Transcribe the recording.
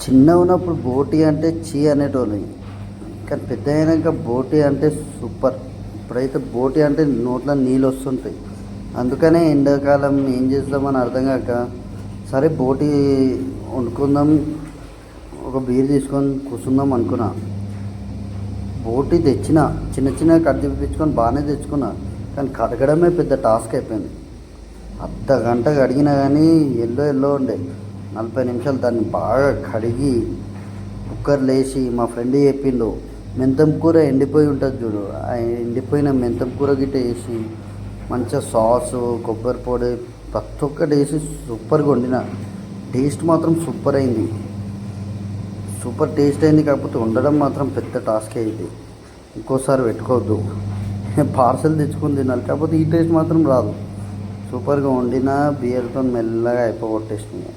చిన్నగా ఉన్నప్పుడు బోటి అంటే చీ అనేటోని, కానీ పెద్ద అయినాక బోటి అంటే సూపర్. ఇప్పుడైతే బోటి అంటే నోట్లో నీళ్ళు వస్తుంటాయి. అందుకనే ఎండాకాలం ఏం చేద్దామని అర్థం కాక, సరే బోటి వండుకుందాం, ఒక బీర్ తీసుకొని కూర్చుందాం అనుకున్నా. బోటి తెచ్చిన చిన్న చిన్న కట్ చేయించుకొని బాగానే తెచ్చుకున్నా, కానీ కడగడమే పెద్ద టాస్క్ అయిపోయింది. అర్ధ గంట కడిగినా కానీ ఎల్లో ఎల్లో ఉండే. 40 నిమిషాలు దాన్ని బాగా కడిగి కుక్కర్లో వేసి, మా ఫ్రెండ్ చెప్పిండు మెంతం కూర ఎండిపోయి ఉంటుంది చూడు, ఆ ఎండిపోయిన మెంతం కూర గిట్ట వేసి మంచిగా సాసు కొబ్బరి పొడి ప్రతి ఒక్కటి వేసి సూపర్గా వండిన. టేస్ట్ మాత్రం సూపర్ అయింది, సూపర్ టేస్ట్ అయింది. కాకపోతే వండడం మాత్రం పెద్ద టాస్క్ అయింది. ఇంకోసారి పెట్టుకోవద్దు, పార్సల్ తెచ్చుకొని తినాలి. కాకపోతే ఈ టేస్ట్ మాత్రం రాదు. సూపర్గా వండిన, బియర్తో మెల్లగా అయిపోగొట్టేసింది.